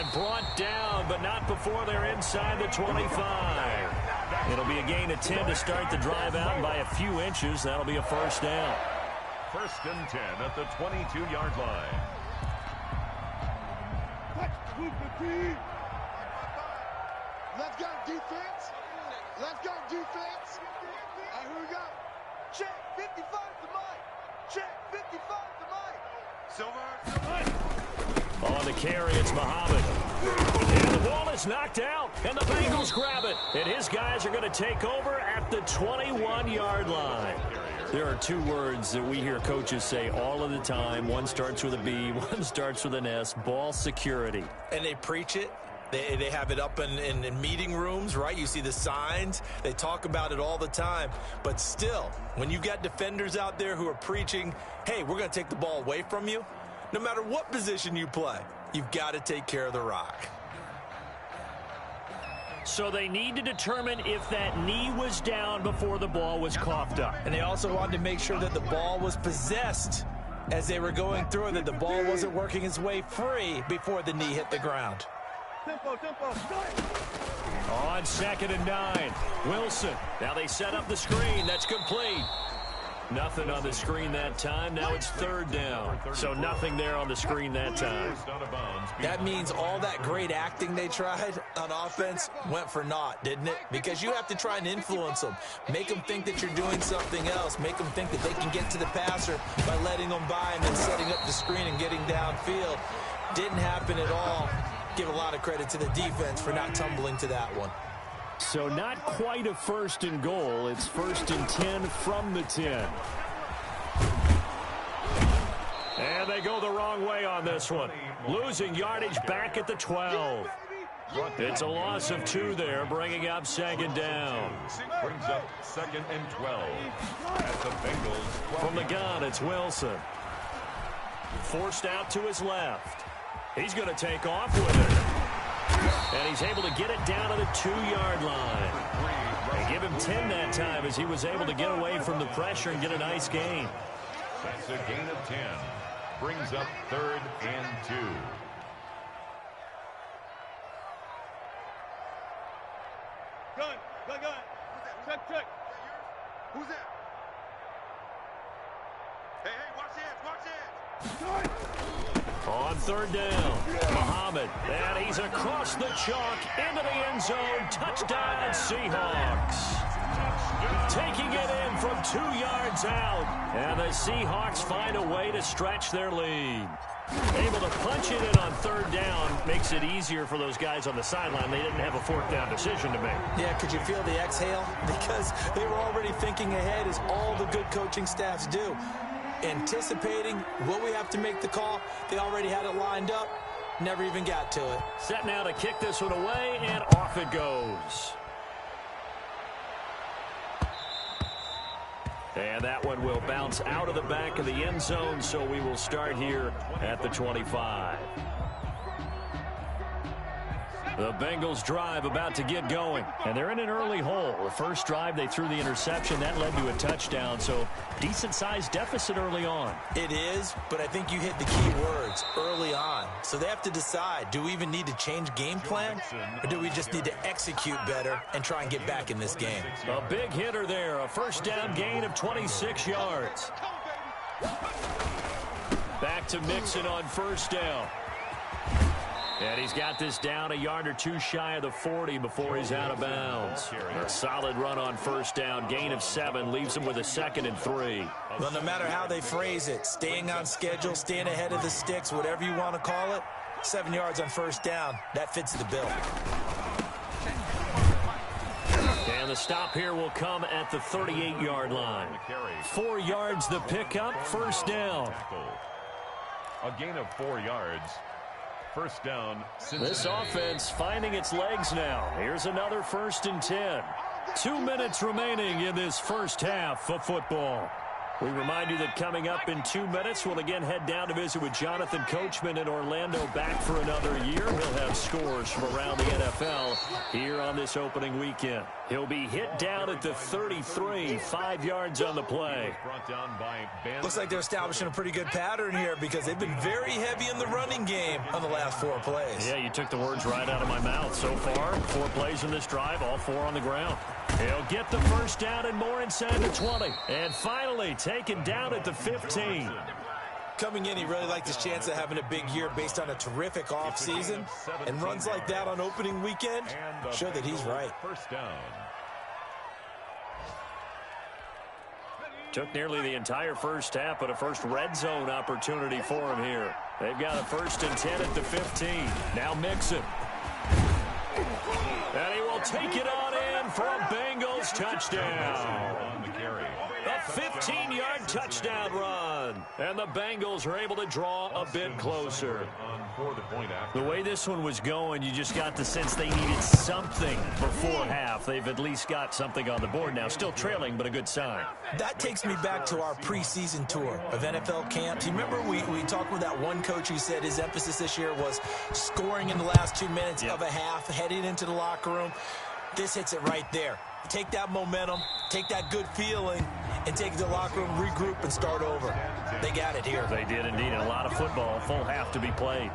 And brought down, but not before they're inside the 25. It'll be a gain of 10 to start the drive out, and by a few inches, that'll be a first down. First and 10 at the 22-yard line. Let's go, defense. Let's go, defense. All right, here we go. Check 55 to Mike. Check 55 to Mike. Silver. On the carry, it's Muhammad. And the ball is knocked out, and the Bengals grab it. And his guys are going to take over at the 21-yard line. There are two words that we hear coaches say all of the time. One starts with a B, one starts with an S, ball security. And they preach it. They have it up in meeting rooms, right? You see the signs. They talk about it all the time. But still, when you got defenders out there who are preaching, hey, we're going to take the ball away from you, no matter what position you play, you've got to take care of the rock. So they need to determine if that knee was down before the ball was coughed up. And they also wanted to make sure that the ball was possessed as they were going through it, that the ball wasn't working its way free before the knee hit the ground. On 2nd and 9, Wilson. Now they set up the screen. That's complete. Nothing on the screen that time. Now it's 3rd down. So nothing there on the screen that time. That means all that great acting they tried on offense went for naught, didn't it? Because you have to try and influence them. Make them think that you're doing something else. Make them think that they can get to the passer by letting them by and then setting up the screen and getting downfield. Didn't happen at all. Give a lot of credit to the defense for not tumbling to that one. So not quite a 1st and goal. It's 1st and 10 from the 10. And they go the wrong way on this one. Losing yardage back at the 12. It's a loss of 2 there, bringing up 2nd down. Brings up 2nd and 12. At the Bengals. From the gun, it's Wilson. Forced out to his left. He's going to take off with it. And he's able to get it down to the 2-yard line. They give him 10 that time as he was able to get away from the pressure and get a nice gain. That's a gain of 10. Brings up 3rd and 2. Gun. Check. Who's that? Hey, watch it. On 3rd down, Muhammad, and he's across the chalk into the end zone. Touchdown, Seahawks. Taking it in from 2 yards out, and the Seahawks find a way to stretch their lead. Able to punch it in on 3rd down makes it easier for those guys on the sideline. They didn't have a 4th down decision to make. Yeah, could you feel the exhale? Because they were already thinking ahead, as all the good coaching staffs do. Anticipating, will we have to make the call? They already had it lined up, never even got to it. Set now to kick this one away, and off it goes. And that one will bounce out of the back of the end zone, so we will start here at the 25. The Bengals drive about to get going, and they're in an early hole. The first drive, they threw the interception. That led to a touchdown, so decent-sized deficit early on. It is, but I think you hit the key words, early on. So they have to decide, do we even need to change game plan, or do we just need to execute better and try and get back in this game? A big hitter there, a first down gain of 26 yards. Back to Mixon on 1st down. And he's got this down a yard or 2 shy of the 40 before he's out of bounds. A solid run on 1st down. Gain of 7 leaves him with a 2nd and 3. Well, no matter how they phrase it, staying on schedule, staying ahead of the sticks, whatever you want to call it, 7 yards on 1st down, that fits the bill. And the stop here will come at the 38-yard line. 4 yards the pickup, 1st down. A gain of 4 yards. 1st down. This offense finding its legs now. Here's another 1st and 10. 2 minutes remaining in this first half of football. We remind you that coming up in 2 minutes, we'll again head down to visit with Jonathan Coachman in Orlando, back for another year. He'll have scores from around the NFL here on this opening weekend. He'll be hit down at the 33, 5 yards on the play. Looks like they're establishing a pretty good pattern here because they've been very heavy in the running game on the last 4 plays. Yeah, you took the words right out of my mouth. So far, 4 plays in this drive, all 4 on the ground. He'll get the first down and more inside the 20. And finally, taken down at the 15. Coming in, he really liked his chance of having a big year based on a terrific offseason. And runs like that on opening weekend show that he's right. First down. Took nearly the entire first half, but a first red zone opportunity for him here. They've got a 1st and 10 at the 15. Now Mixon. And he will take it on in for a Bengals touchdown. On the carry. A 15-yard touchdown run. And the Bengals are able to draw a bit closer. The way this one was going, you just got the sense they needed something before half. They've at least got something on the board now. Still trailing, but a good sign. That takes me back to our preseason tour of NFL camps. You remember we talked with that one coach who said his emphasis this year was scoring in the last 2 minutes of a half, heading into the locker room. This hits it right there. Take that momentum, take that good feeling, and take it to the locker room, regroup, and start over. They got it here. They did indeed. A lot of football, full half to be played.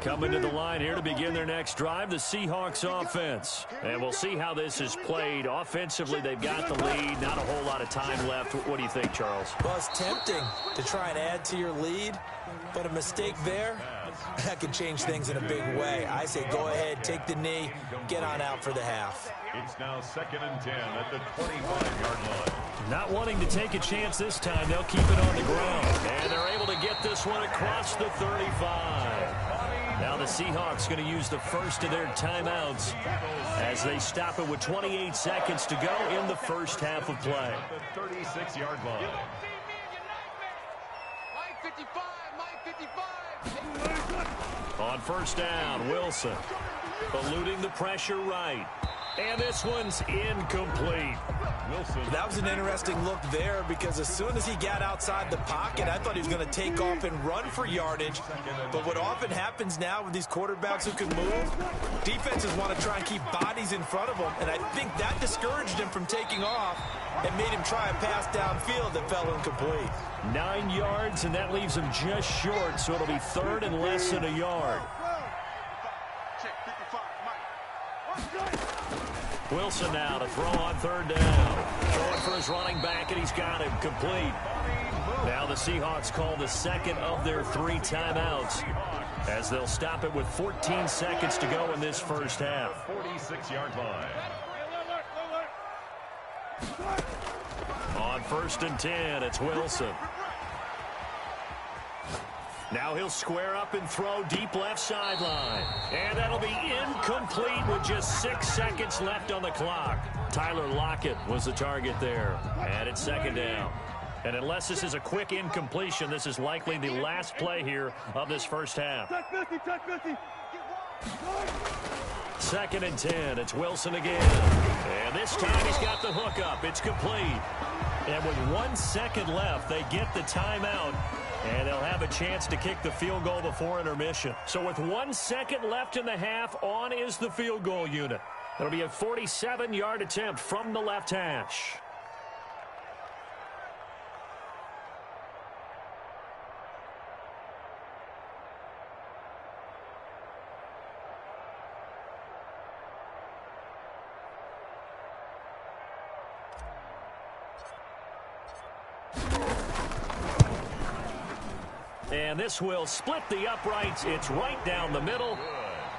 Coming to the line here to begin their next drive, the Seahawks offense. And we'll see how this is played. Offensively, they've got the lead. Not a whole lot of time left. What do you think, Charles? Well, it's tempting to try and add to your lead, but a mistake there, that can change things in a big way. I say go ahead, take the knee, get on out for the half. It's now 2nd and 10 at the 25-yard line. Not wanting to take a chance this time, they'll keep it on the ground. And they're able to get this one across the 35. Now the Seahawks going to use the first of their timeouts as they stop it with 28 seconds to go in the first half of play. The 36-yard line. On first down, Wilson eluding the pressure right. And this one's incomplete. Wilson. That was an interesting look there because as soon as he got outside the pocket, I thought he was going to take off and run for yardage. But what often happens now with these quarterbacks who can move, defenses want to try and keep bodies in front of them. And I think that discouraged him from taking off and made him try a pass downfield that fell incomplete. 9 yards, and that leaves him just short, so it'll be 3rd and less than a yard. Wilson now to throw on 3rd down. Throwing for his running back, and he's got him complete. Now the Seahawks call the second of their 3 timeouts as they'll stop it with 14 seconds to go in this first half. 46-yard line. On 1st and 10, it's Wilson. Now he'll square up and throw deep left sideline. And that'll be incomplete with just 6 seconds left on the clock. Tyler Lockett was the target there. And it's 2nd down. And unless this is a quick incompletion, this is likely the last play here of this first half. 2nd and 10, it's Wilson again. And this time he's got the hook up. It's complete. And with 1 second left, they get the timeout. And they'll have a chance to kick the field goal before intermission. So with 1 second left in the half, on is the field goal unit. It'll be a 47-yard attempt from the left hash. And this will split the uprights. It's right down the middle.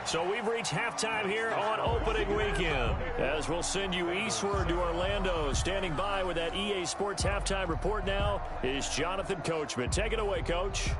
So we've reached halftime here on opening weekend. As we'll send you eastward to Orlando. Standing by with that EA Sports halftime report now is Jonathan Coachman. Take it away, Coach.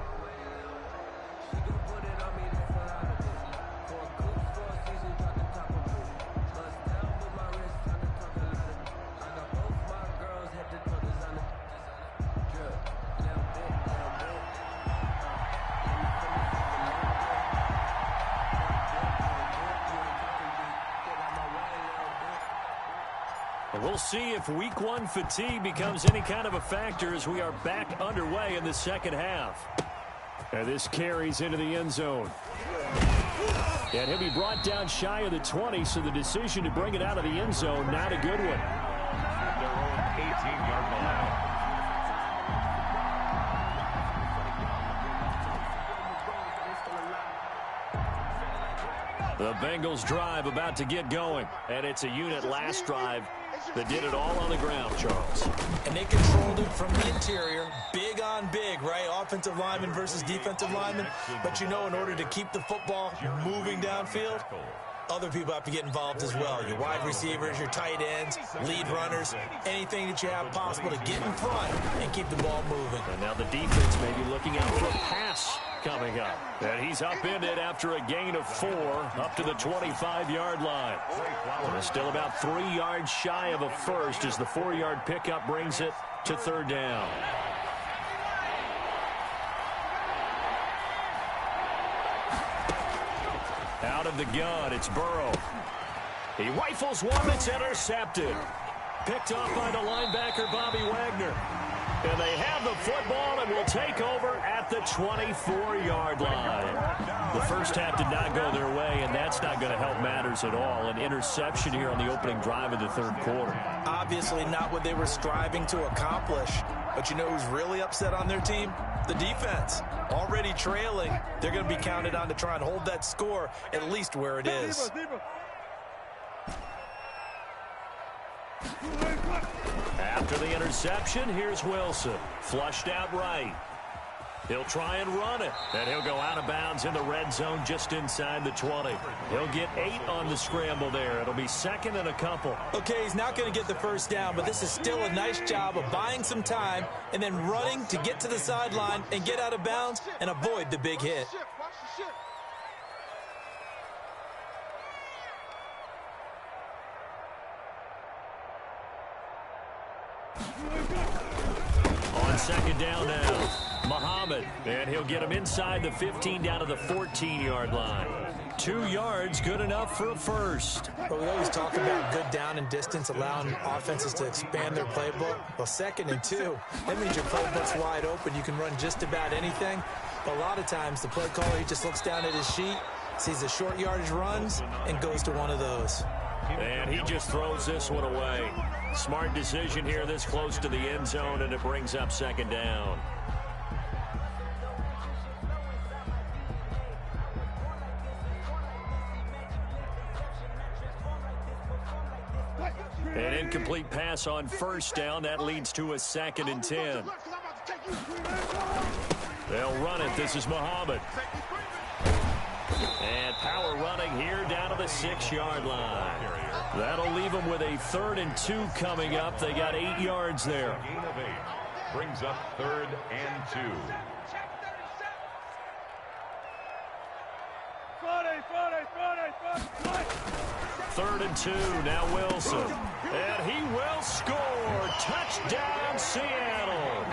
We'll We'll see if week one fatigue becomes any kind of a factor as we are back underway in the second half. And this carries into the end zone. And he'll be brought down shy of the 20, so the decision to bring it out of the end zone, not a good one. Their own 18-yard line. The Bengals drive about to get going, and it's a unit last drive that did it all on the ground, Charles. And they controlled it from the interior, big on big, right? Offensive lineman versus defensive lineman. But you know, in order to keep the football moving downfield, other people have to get involved as well. Your wide receivers, your tight ends, lead runners, anything that you have possible to get in front and keep the ball moving. And now the defense may be looking out for a pass coming up. And he's upended after a gain of 4 up to the 25-yard line. And it's still about 3 yards shy of a first as the 4-yard pickup brings it to third down. Out of the gun, it's Burrow. He rifles one that's intercepted. Picked off by the linebacker, Bobby Wagner. And they have the football and will take over at the 24-yard line. The first half did not go their way, and that's not going to help matters at all. An interception here on the opening drive of the third quarter. Obviously not what they were striving to accomplish. But you know who's really upset on their team? The defense. Already trailing. They're going to be counted on to try and hold that score at least where it is. After the interception, here's Wilson. Flushed out right. He'll try and run it. And he'll go out of bounds in the red zone just inside the 20. He'll get 8 on the scramble there. It'll be second and a couple. Okay, he's not going to get the first down, but this is still a nice job of buying some time and then running to get to the sideline and get out of bounds and avoid the big hit. On second down now, Muhammad, and he'll get him inside the 15 down to the 14-yard line. 2 yards, good enough for a first. But we always talk about good down and distance, allowing offenses to expand their playbook. Well, 2nd and 2, that means your playbook's wide open. You can run just about anything. But a lot of times, the play caller, he just looks down at his sheet, sees the short yardage runs, and goes to one of those. And he just throws this one away. Smart decision here this close to the end zone, and it brings up second down. An incomplete pass on first down. That leads to a 2nd and 10. They'll run it. This is Muhammad. And power running here down to the 6-yard line. That'll leave them with a 3rd and 2 coming up. They got 8 yards there. Gain of 8 brings up 3rd and 2. 3rd and 2, now Wilson. And he will score. Touchdown, Seattle.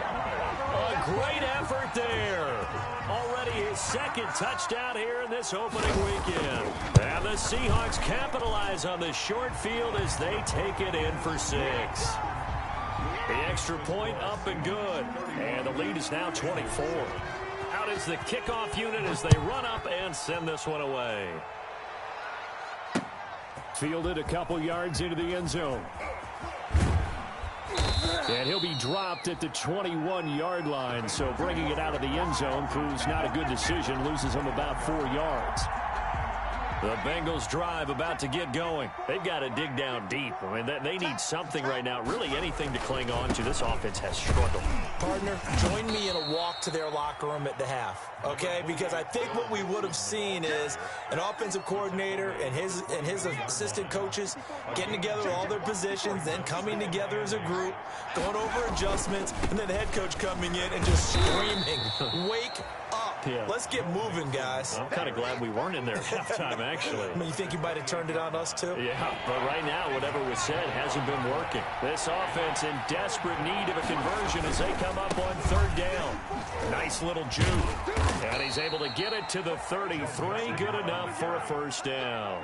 A great effort there. Already his 2nd touchdown here in this opening weekend. And the Seahawks capitalize on the short field as they take it in for 6. The extra point up and good. And the lead is now 24. Out is the kickoff unit as they run up and send this one away. Fielded a couple yards into the end zone. And he'll be dropped at the 21-yard line, so bringing it out of the end zone proves not a good decision, loses him about 4 yards. The Bengals drive about to get going. They've got to dig down deep. I mean, they need something right now, really anything to cling on to. This offense has struggled. Partner, join me in a walk to their locker room at the half, okay? Because I think what we would have seen is an offensive coordinator and his assistant coaches getting together all their positions, then coming together as a group, going over adjustments, and then the head coach coming in and just screaming, "Wake up." Yeah. Let's get moving, guys. I'm kind of glad we weren't in there at halftime, actually. I mean, you think you might have turned it on us, too? Yeah, but right now, whatever was said hasn't been working. This offense in desperate need of a conversion as they come up on third down. Nice little juke. And he's able to get it to the 33. Good enough for a first down.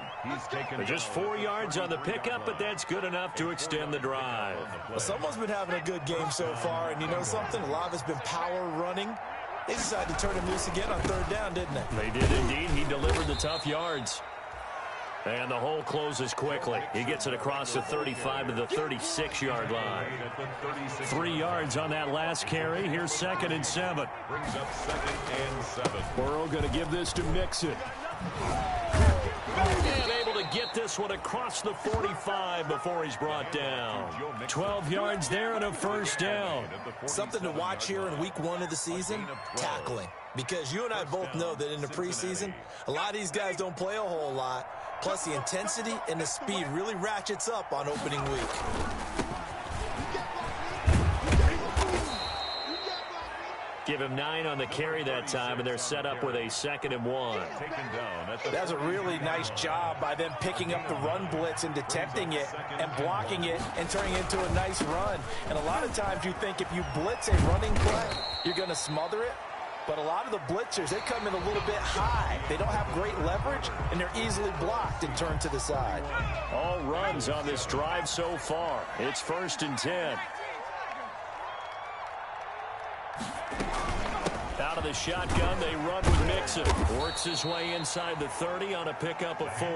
Just 4 yards on the pickup, but that's good enough to extend the drive. Well, someone's been having a good game so far, and you know something? A lot of it's been power running. They decided to turn him loose again on third down, didn't they? They did indeed. He delivered the tough yards. And the hole closes quickly. He gets it across the 35 to the 36-yard line. 3 yards on that last carry. Here's 2nd and 7. Brings up 2nd and 7. Burrow going to give this to Mixon. And able to get this one across the 45 before he's brought down. 12 yards there and a first down. Something to watch here in week 1 of the season, tackling. Because you and I both know that in the preseason, a lot of these guys don't play a whole lot. Plus, the intensity and the speed really ratchets up on opening week. Give him 9 on the carry that time, and they're set up with a 2nd and 1. That's a really nice job by them picking up the run blitz and detecting it and blocking it and turning it into a nice run. And a lot of times you think if you blitz a running play, you're going to smother it. But a lot of the blitzers, they come in a little bit high. They don't have great leverage, and they're easily blocked and turned to the side. All runs on this drive so far. It's 1st and 10. Out of the shotgun, they run with Mixon. Works his way inside the 30 on a pickup of 4.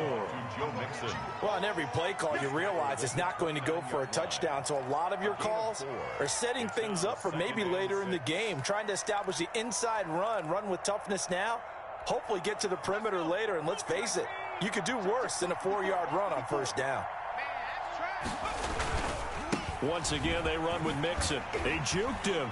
Well, on every play call, you realize it's not going to go for a touchdown. So a lot of your calls are setting things up for maybe later in the game, trying to establish the inside run with toughness now, hopefully get to the perimeter later. And let's face it, you could do worse than a 4-yard run on first down. Once again, they run with Mixon. They juked him.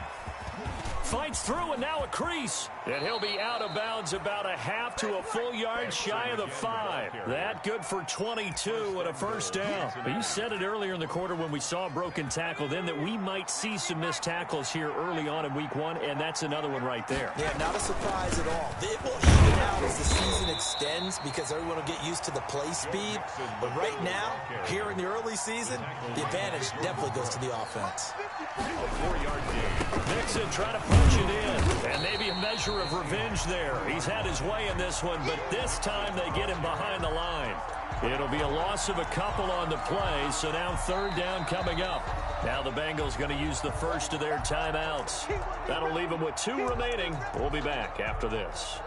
Fights through, and now a crease. And he'll be out of bounds about a half to a full yard shy of the 5. That good for 22 and a first down. But you said it earlier in the quarter when we saw a broken tackle then that we might see some missed tackles here early on in week 1, and that's another one right there. Yeah, not a surprise at all. It will even out as the season extends because everyone will get used to the play speed. But right now, here in the early season, the advantage definitely goes to the offense. A 4-yard gain. Mixon trying to punch it in, and maybe a measure of revenge there. He's had his way in this one, but this time they get him behind the line. It'll be a loss of a couple on the play, so now 3rd down coming up. Now the Bengals going to use the first of their timeouts. That'll leave them with 2 remaining. We'll be back after this.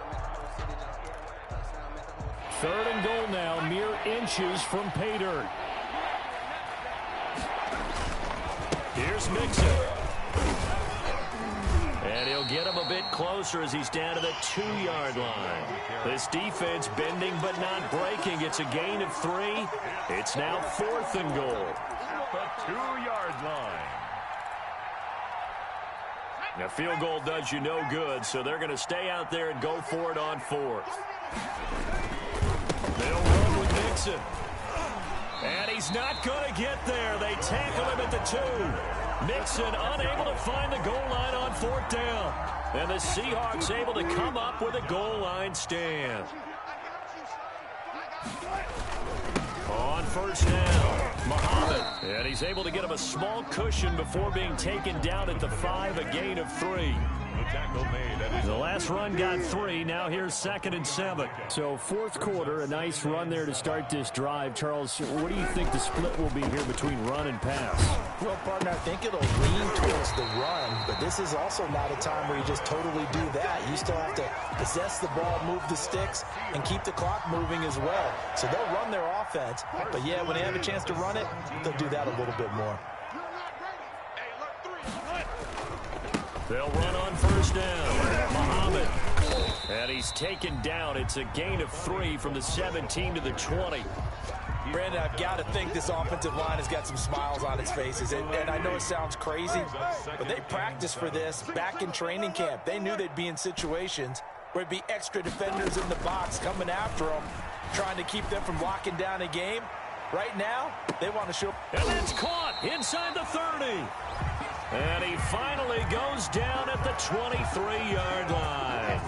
3rd and goal now, mere inches from pay dirt. Here's Mixon. And he'll get him a bit closer as he's down to the 2-yard line. This defense bending but not breaking. It's a gain of 3. It's now 4th and goal. The 2-yard line. Now, field goal does you no good, so they're going to stay out there and go for it on 4th. They'll run with Mixon. And he's not going to get there. They tackle him at the 2. Mixon unable to find the goal line on 4th down. And the Seahawks able to come up with a goal line stand. On 1st down, Muhammad. And he's able to get him a small cushion before being taken down at the 5, a gain of 3. Tackle made. The last run got 3. Now here's 2nd and 7. So 4th quarter, a nice run there to start this drive. Charles, what do you think the split will be here between run and pass? Well, partner, I think it'll lean towards the run, but this is also not a time where you just totally do that. You still have to possess the ball, move the sticks, and keep the clock moving as well. So they'll run their offense, but yeah, when they have a chance to run it, they'll do that a little bit more. They'll run on 1st down. Muhammad. And he's taken down. It's a gain of 3 from the 17 to the 20. Brandon, I've got to think this offensive line has got some smiles on its faces. And I know it sounds crazy, but they practiced for this back in training camp. They knew they'd be in situations where it'd be extra defenders in the box coming after them, trying to keep them from locking down a game. Right now, they want to show. And it's caught inside the 30. And he finally goes down at the 23-yard line.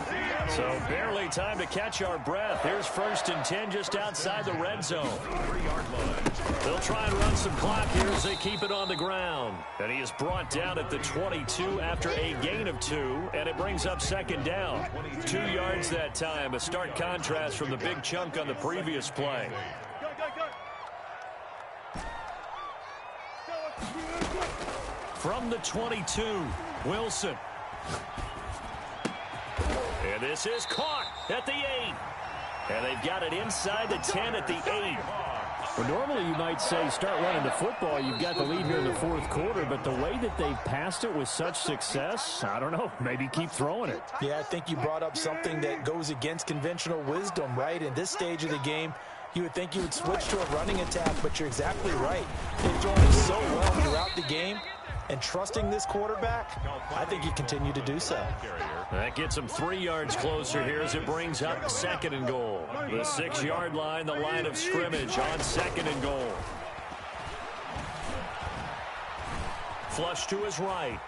So barely time to catch our breath. Here's 1st and 10 just outside the red zone. 3-yard line. They'll try and run some clock here as they keep it on the ground. And he is brought down at the 22 after a gain of 2, and it brings up 2nd down. 2 yards that time, a stark contrast from the big chunk on the previous play. From the 22, Wilson. And this is caught at the 8. And they've got it inside the 10 at the 8. Well, normally you might say start running the football. You've got the lead here in the 4th quarter, but the way that they've passed it with such success, I don't know, maybe keep throwing it. Yeah, I think you brought up something that goes against conventional wisdom, right? In this stage of the game, you would think you would switch to a running attack, but you're exactly right. They've thrown it so well throughout the game, and trusting this quarterback, I think you continue to do so. That gets them 3 yards closer here as it brings up 2nd and goal. The 6-yard line, the line of scrimmage on 2nd and goal. Flush to his right.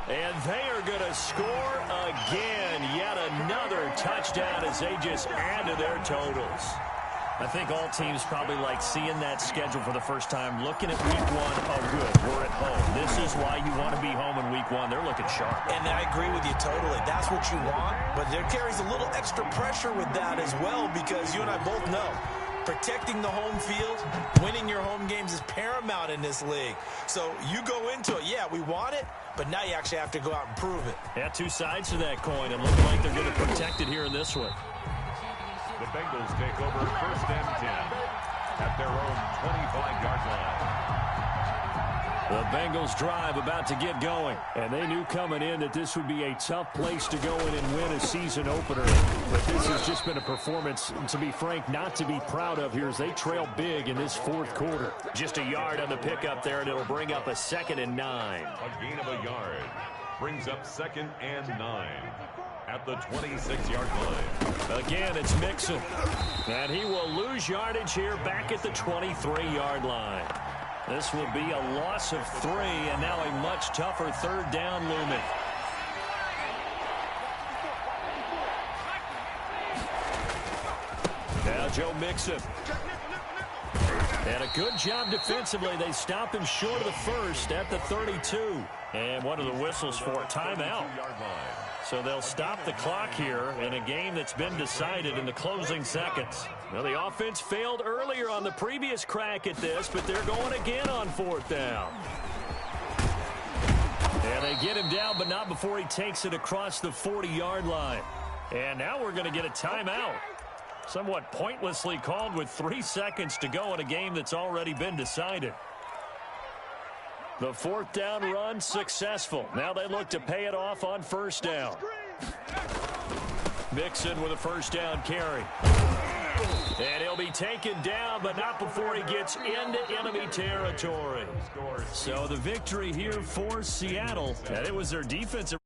And they are going to score again. Yet another touchdown as they just add to their totals. I think all teams probably like seeing that schedule for the first time, looking at week 1. Oh, good, we're at home. This is why you want to be home in week 1. They're looking sharp. And I agree with you totally. That's what you want, but there carries a little extra pressure with that as well, because you and I both know protecting the home field, winning your home games is paramount in this league. So you go into it, yeah, we want it, but now you actually have to go out and prove it. Yeah, 2 sides to that coin, and looking like they're going to protect it here in this one. The Bengals take over 1st and 10 at their own 25-yard line. The Bengals drive about to get going. And they knew coming in that this would be a tough place to go in and win a season opener. But this has just been a performance, to be frank, not to be proud of here as they trail big in this 4th quarter. Just a yard on the pickup there, and it'll bring up a 2nd and 9. A gain of a yard brings up 2nd and 9 at the 26-yard line. Again, it's Mixon. And he will lose yardage here back at the 23-yard line. This will be a loss of 3, and now a much tougher 3rd down looming. Now Joe Mixon. And a good job defensively. They stop him short of the 1st at the 32. And one of the whistles for a timeout. So they'll stop the clock here in a game that's been decided in the closing seconds. Well, the offense failed earlier on the previous crack at this, but they're going again on 4th down. And they get him down, but not before he takes it across the 40-yard line. And now we're going to get a timeout. Somewhat pointlessly called with 3 seconds to go in a game that's already been decided. The 4th down run successful. Now they look to pay it off on 1st down. Mixon with a 1st down carry. And he'll be taken down, but not before he gets into enemy territory. So the victory here for Seattle, and it was their defensive